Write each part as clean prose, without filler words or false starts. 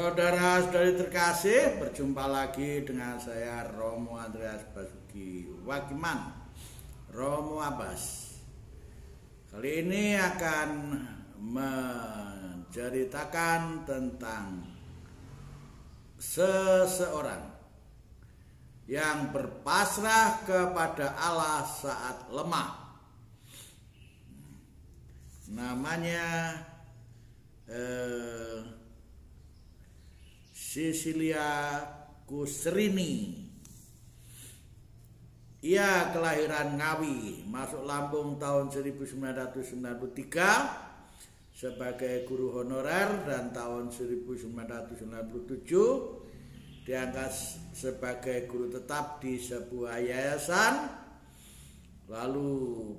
Saudara-saudari terkasih, berjumpa lagi dengan saya Romo Andreas Basuki Wakiman, Romo Abbas. Kali ini akan menceritakan tentang seseorang yang berpasrah kepada Allah saat lemah. Namanya Cecilia Kusrini. Ia kelahiran Ngawi, masuk Lampung tahun 1993 sebagai guru honorer, dan tahun 1997 diangkat sebagai guru tetap di sebuah yayasan. Lalu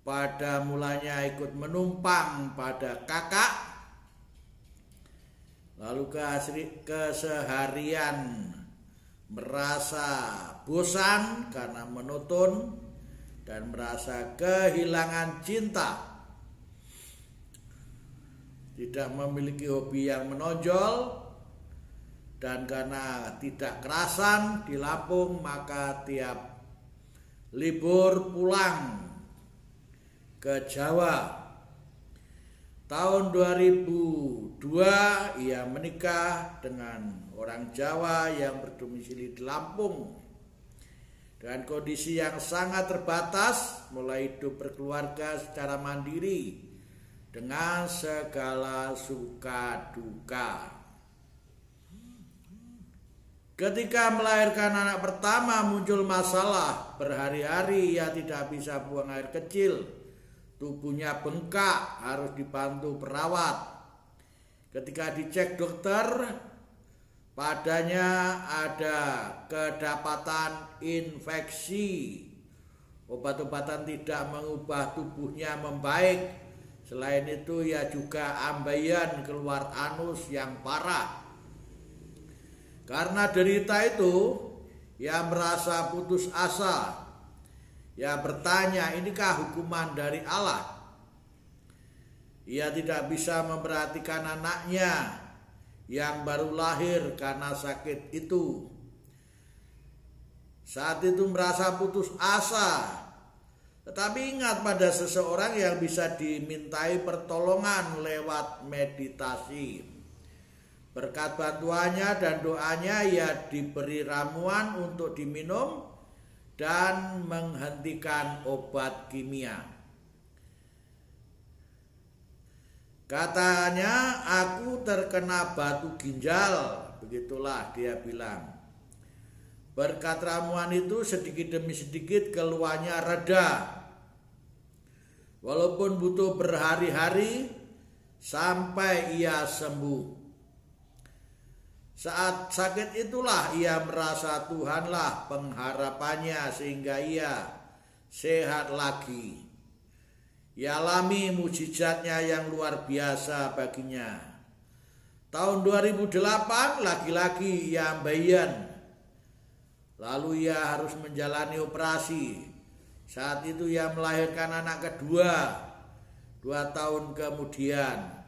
pada mulanya ikut menumpang pada kakak. Lalu keseharian merasa bosan karena monoton dan merasa kehilangan cinta. Tidak memiliki hobi yang menonjol, dan karena tidak kerasan di Lampung, maka tiap libur pulang ke Jawa. Tahun 2002 ia menikah dengan orang Jawa yang berdomisili di Lampung. Dengan kondisi yang sangat terbatas, mulai hidup berkeluarga secara mandiri dengan segala suka duka. Ketika melahirkan anak pertama, muncul masalah. Berhari-hari ia tidak bisa buang air kecil. Tubuhnya bengkak, harus dibantu perawat. Ketika dicek dokter, padanya ada kedapatan infeksi. Obat-obatan tidak mengubah tubuhnya membaik. Selain itu, ia juga ambeien keluar anus yang parah. Karena derita itu, ia merasa putus asa. Ia bertanya, inikah hukuman dari Allah? Ia tidak bisa memperhatikan anaknya yang baru lahir karena sakit itu. Saat itu merasa putus asa. Tetapi ingat pada seseorang yang bisa dimintai pertolongan lewat meditasi. Berkat bantuannya dan doanya, ia diberi ramuan untuk diminum dan menghentikan obat kimia. Katanya, aku terkena batu ginjal. Begitulah dia bilang. Berkat ramuan itu sedikit demi sedikit keluhannya reda. Walaupun butuh berhari-hari sampai ia sembuh. Saat sakit itulah ia merasa Tuhanlah pengharapannya sehingga ia sehat lagi. Ia alami mujizatnya yang luar biasa baginya. Tahun 2008 lagi-lagi ia ambeien. Lalu ia harus menjalani operasi. Saat itu ia melahirkan anak kedua 2 tahun kemudian.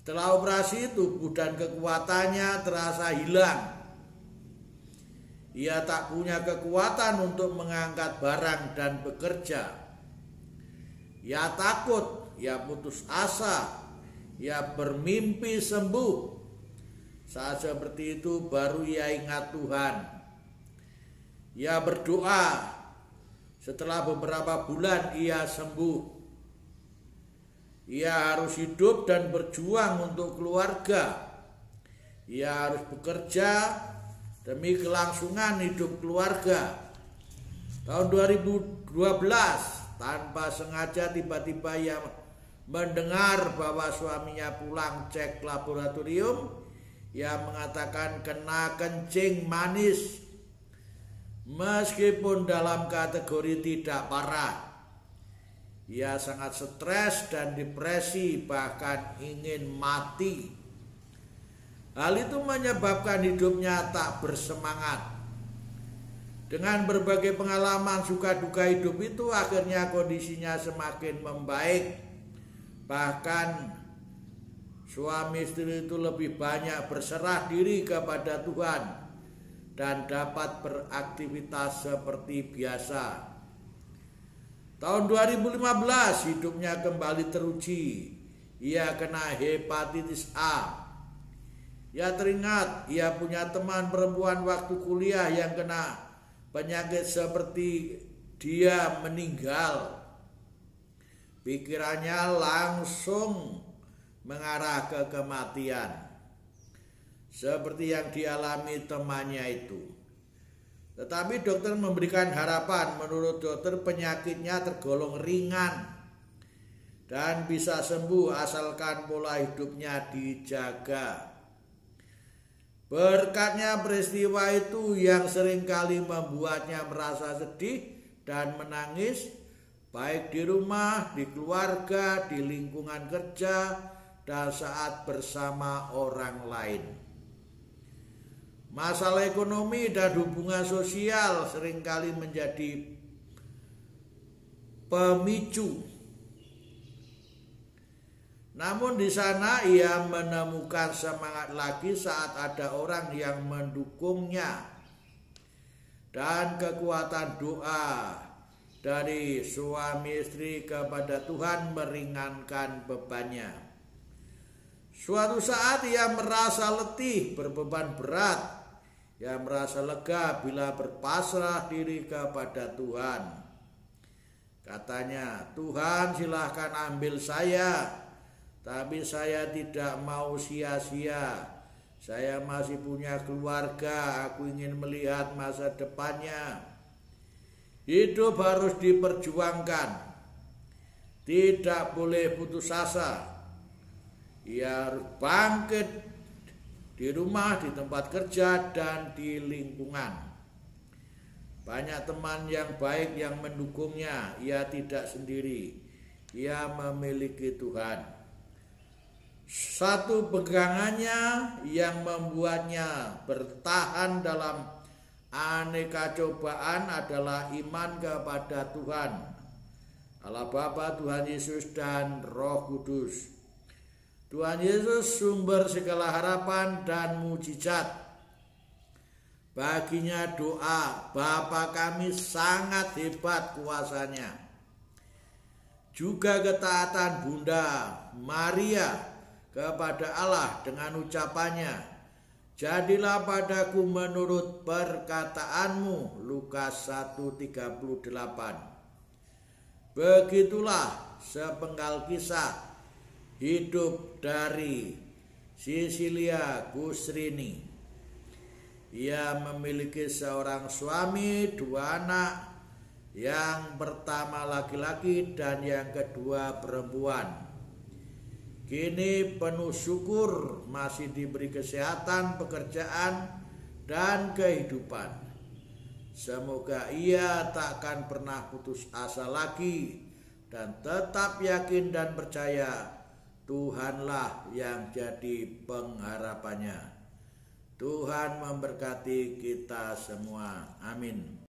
Setelah operasi, tubuh dan kekuatannya terasa hilang. Ia tak punya kekuatan untuk mengangkat barang dan bekerja. Ia takut, ia putus asa, ia bermimpi sembuh. Saat seperti itu baru ia ingat Tuhan. Ia berdoa. Setelah beberapa bulan ia sembuh. Ia harus hidup dan berjuang untuk keluarga. Ia harus bekerja demi kelangsungan hidup keluarga. Tahun 2012, tanpa sengaja tiba-tiba ia mendengar bahwa suaminya pulang cek laboratorium. Ia mengatakan kena kencing manis. Meskipun dalam kategori tidak parah. Ia sangat stres dan depresi, bahkan ingin mati. Hal itu menyebabkan hidupnya tak bersemangat. Dengan berbagai pengalaman suka duka hidup itu, akhirnya kondisinya semakin membaik. Bahkan suami istri itu lebih banyak berserah diri kepada Tuhan dan dapat beraktivitas seperti biasa. Tahun 2015 hidupnya kembali teruji. Ia kena hepatitis A. Ia teringat ia punya teman perempuan waktu kuliah yang kena penyakit seperti dia meninggal. Pikirannya langsung mengarah ke kematian, seperti yang dialami temannya itu. Tetapi dokter memberikan harapan. Menurut dokter penyakitnya tergolong ringan dan bisa sembuh asalkan pola hidupnya dijaga. Berkatnya peristiwa itu yang seringkali membuatnya merasa sedih dan menangis, baik di rumah, di keluarga, di lingkungan kerja, dan saat bersama orang lain. Masalah ekonomi dan hubungan sosial seringkali menjadi pemicu. Namun di sana ia menemukan semangat lagi saat ada orang yang mendukungnya dan kekuatan doa dari suami istri kepada Tuhan meringankan bebannya. Suatu saat ia merasa letih, berbeban berat. Ia merasa lega bila berpasrah diri kepada Tuhan. Katanya, Tuhan silahkan ambil saya, tapi saya tidak mau sia-sia. Saya masih punya keluarga, aku ingin melihat masa depannya. Hidup harus diperjuangkan, tidak boleh putus asa. Ia harus bangkit di rumah, di tempat kerja, dan di lingkungan. Banyak teman yang baik yang mendukungnya. Ia tidak sendiri. Ia memiliki Tuhan. Satu pegangannya yang membuatnya bertahan dalam aneka cobaan adalah iman kepada Tuhan, Allah Bapa, Tuhan Yesus, dan Roh Kudus. Tuhan Yesus sumber segala harapan dan mujizat. Baginya doa Bapa kami sangat hebat kuasanya. Juga ketaatan Bunda Maria kepada Allah dengan ucapannya, jadilah padaku menurut perkataanmu, Lukas 1:38. Begitulah sepenggal kisah hidup dari Cecilia Gusrini. Ia memiliki seorang suami, 2 anak, yang pertama laki-laki dan yang kedua perempuan. Kini penuh syukur masih diberi kesehatan, pekerjaan, dan kehidupan. Semoga ia takkan pernah putus asa lagi dan tetap yakin dan percaya Tuhanlah yang jadi pengharapannya. Tuhan memberkati kita semua. Amin.